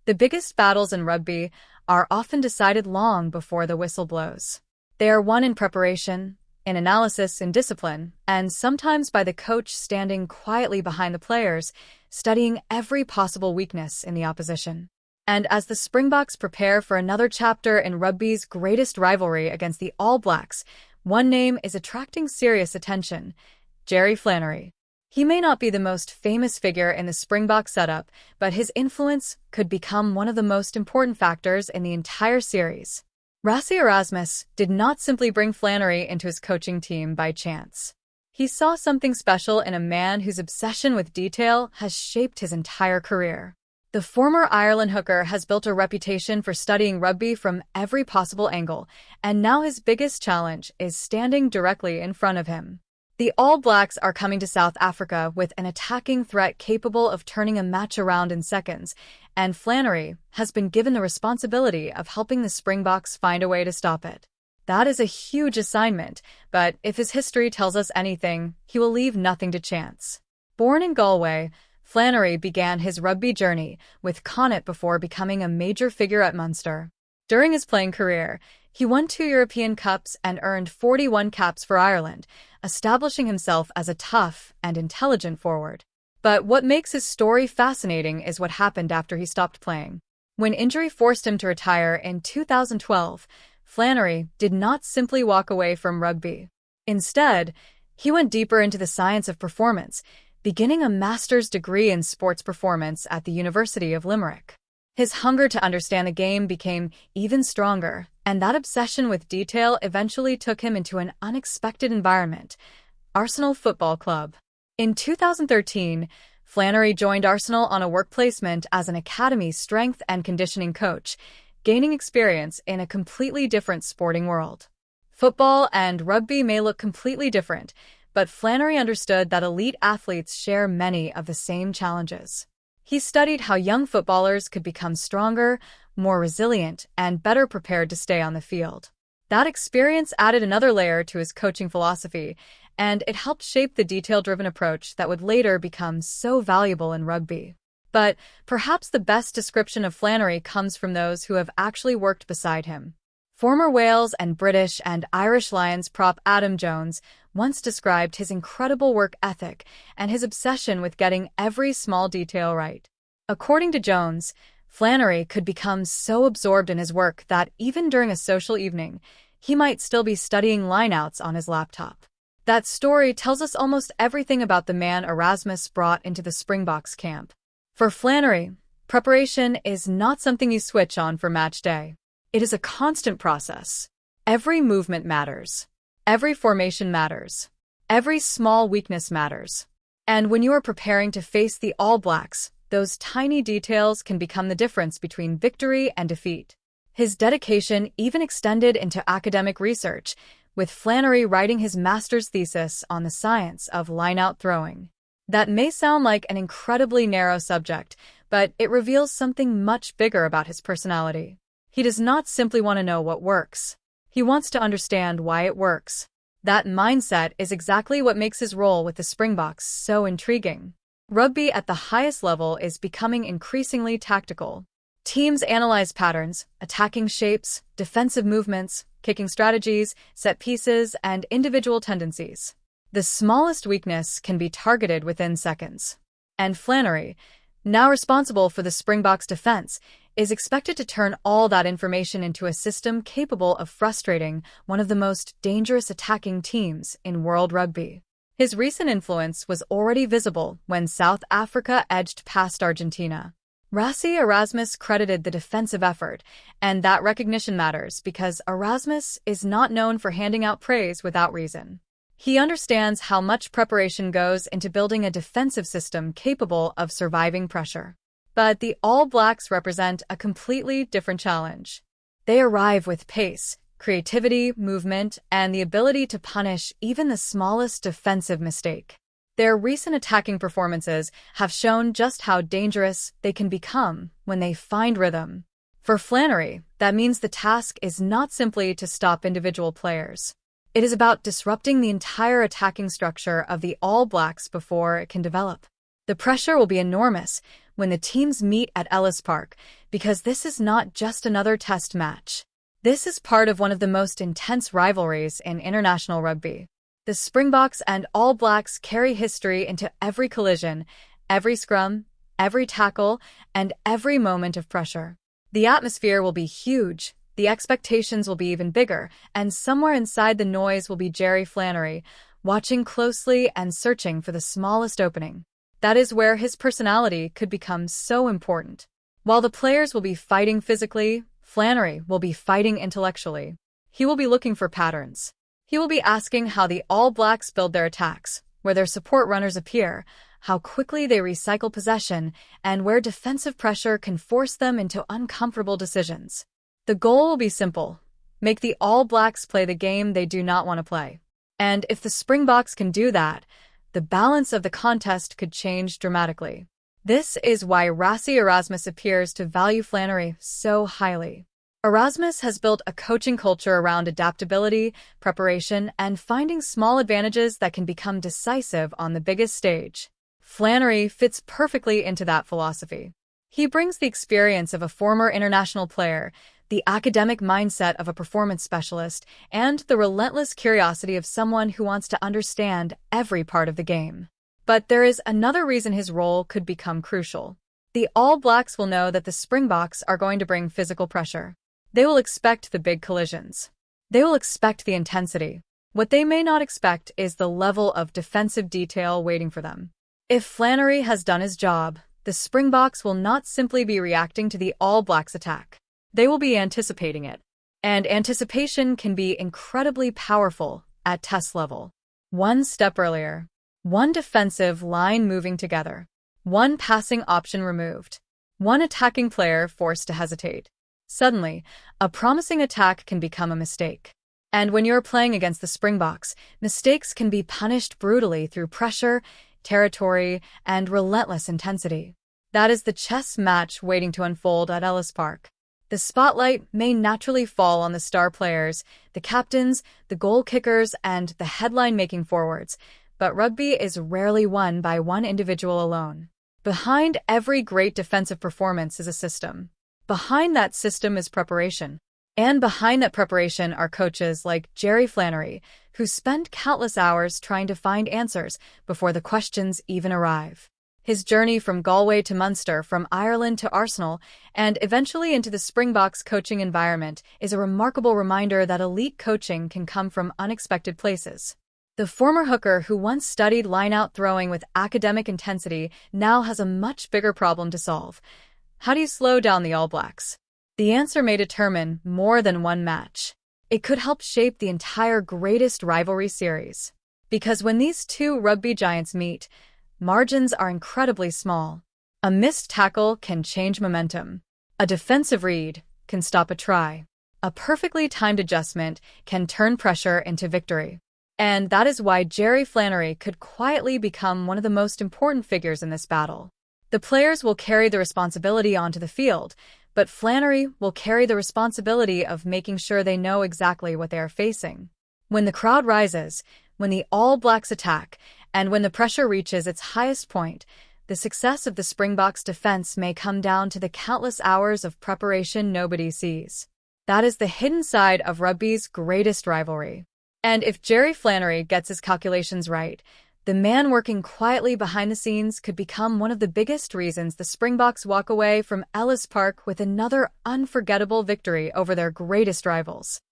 The biggest battles in rugby are often decided long before the whistle blows. They are won in preparation, in analysis and discipline, and sometimes by the coach standing quietly behind the players, studying every possible weakness in the opposition. And as the Springboks prepare for another chapter in rugby's greatest rivalry against the All Blacks, one name is attracting serious attention: Jerry Flannery. He may not be the most famous figure in the Springbok setup, but his influence could become one of the most important factors in the entire series. Rassie Erasmus did not simply bring Flannery into his coaching team by chance. He saw something special in a man whose obsession with detail has shaped his entire career. The former Ireland hooker has built a reputation for studying rugby from every possible angle, and now his biggest challenge is standing directly in front of him. The All Blacks are coming to South Africa with an attacking threat capable of turning a match around in seconds, and Flannery has been given the responsibility of helping the Springboks find a way to stop it. That is a huge assignment, but if his history tells us anything, he will leave nothing to chance. Born in Galway, Flannery began his rugby journey with Connacht before becoming a major figure at Munster. During his playing career, he won 2 European Cups and earned 41 caps for Ireland, establishing himself as a tough and intelligent forward. But what makes his story fascinating is what happened after he stopped playing. When injury forced him to retire in 2012, Flannery did not simply walk away from rugby. Instead, he went deeper into the science of performance, beginning a master's degree in sports performance at the University of Limerick. His hunger to understand the game became even stronger, and that obsession with detail eventually took him into an unexpected environment: Arsenal Football Club. In 2013, Flannery joined Arsenal on a work placement as an academy strength and conditioning coach, gaining experience in a completely different sporting world. Football and rugby may look completely different, but Flannery understood that elite athletes share many of the same challenges. He studied how young footballers could become stronger, more resilient, and better prepared to stay on the field. That experience added another layer to his coaching philosophy, and it helped shape the detail-driven approach that would later become so valuable in rugby. But perhaps the best description of Flannery comes from those who have actually worked beside him. Former Wales and British and Irish Lions prop Adam Jones once described his incredible work ethic and his obsession with getting every small detail right. According to Jones, Flannery could become so absorbed in his work that even during a social evening, he might still be studying lineouts on his laptop. That story tells us almost everything about the man Erasmus brought into the Springboks camp. For Flannery, preparation is not something you switch on for match day. It is a constant process. Every movement matters. Every formation matters. Every small weakness matters. And when you are preparing to face the All Blacks, those tiny details can become the difference between victory and defeat. His dedication even extended into academic research, with Flannery writing his master's thesis on the science of line-out throwing. That may sound like an incredibly narrow subject, but it reveals something much bigger about his personality. He does not simply want to know what works. He wants to understand why it works. That mindset is exactly what makes his role with the Springboks so intriguing. Rugby at the highest level is becoming increasingly tactical. Teams analyze patterns, attacking shapes, defensive movements, kicking strategies, set pieces, and individual tendencies. The smallest weakness can be targeted within seconds. And Flannery, now responsible for the Springboks' defense, is expected to turn all that information into a system capable of frustrating one of the most dangerous attacking teams in world rugby. His recent influence was already visible when South Africa edged past Argentina. Rassie Erasmus credited the defensive effort, and that recognition matters because Erasmus is not known for handing out praise without reason. He understands how much preparation goes into building a defensive system capable of surviving pressure. But the All Blacks represent a completely different challenge. They arrive with pace, creativity, movement, and the ability to punish even the smallest defensive mistake. Their recent attacking performances have shown just how dangerous they can become when they find rhythm. For Flannery, that means the task is not simply to stop individual players. It is about disrupting the entire attacking structure of the All Blacks before it can develop. The pressure will be enormous when the teams meet at Ellis Park because this is not just another test match. This is part of one of the most intense rivalries in international rugby. The Springboks and All Blacks carry history into every collision, every scrum, every tackle, and every moment of pressure. The atmosphere will be huge, the expectations will be even bigger, and somewhere inside the noise will be Jerry Flannery, watching closely and searching for the smallest opening. That is where his personality could become so important. While the players will be fighting physically, Flannery will be fighting intellectually. He will be looking for patterns. He will be asking how the All Blacks build their attacks, where their support runners appear, how quickly they recycle possession, and where defensive pressure can force them into uncomfortable decisions. The goal will be simple: make the All Blacks play the game they do not want to play. And if the Springboks can do that, the balance of the contest could change dramatically. This is why Rassie Erasmus appears to value Flannery so highly. Erasmus has built a coaching culture around adaptability, preparation, and finding small advantages that can become decisive on the biggest stage. Flannery fits perfectly into that philosophy. He brings the experience of a former international player, the academic mindset of a performance specialist, and the relentless curiosity of someone who wants to understand every part of the game. But there is another reason his role could become crucial. The All Blacks will know that the Springboks are going to bring physical pressure. They will expect the big collisions. They will expect the intensity. What they may not expect is the level of defensive detail waiting for them. If Flannery has done his job, the Springboks will not simply be reacting to the All Blacks' attack. They will be anticipating it. And anticipation can be incredibly powerful at test level. One step earlier. One defensive line moving together. One passing option removed. One attacking player forced to hesitate. Suddenly, a promising attack can become a mistake. And when you're playing against the Springboks, mistakes can be punished brutally through pressure, territory, and relentless intensity. That is the chess match waiting to unfold at Ellis Park. The spotlight may naturally fall on the star players, the captains, the goal kickers, and the headline-making forwards, but rugby is rarely won by one individual alone. Behind every great defensive performance is a system. Behind that system is preparation. And behind that preparation are coaches like Jerry Flannery, who spend countless hours trying to find answers before the questions even arrive. His journey from Galway to Munster, from Ireland to Arsenal, and eventually into the Springboks coaching environment is a remarkable reminder that elite coaching can come from unexpected places. The former hooker who once studied line-out throwing with academic intensity now has a much bigger problem to solve. How do you slow down the All Blacks? The answer may determine more than one match. It could help shape the entire Greatest Rivalry series. Because when these two rugby giants meet, margins are incredibly small. A missed tackle can change momentum. A defensive read can stop a try. A perfectly timed adjustment can turn pressure into victory. And that is why Jerry Flannery could quietly become one of the most important figures in this battle. The players will carry the responsibility onto the field, but Flannery will carry the responsibility of making sure they know exactly what they are facing. When the crowd rises, when the All Blacks attack, and when the pressure reaches its highest point, the success of the Springboks defense may come down to the countless hours of preparation nobody sees. That is the hidden side of rugby's greatest rivalry. And if Jerry Flannery gets his calculations right, the man working quietly behind the scenes could become one of the biggest reasons the Springboks walk away from Ellis Park with another unforgettable victory over their greatest rivals.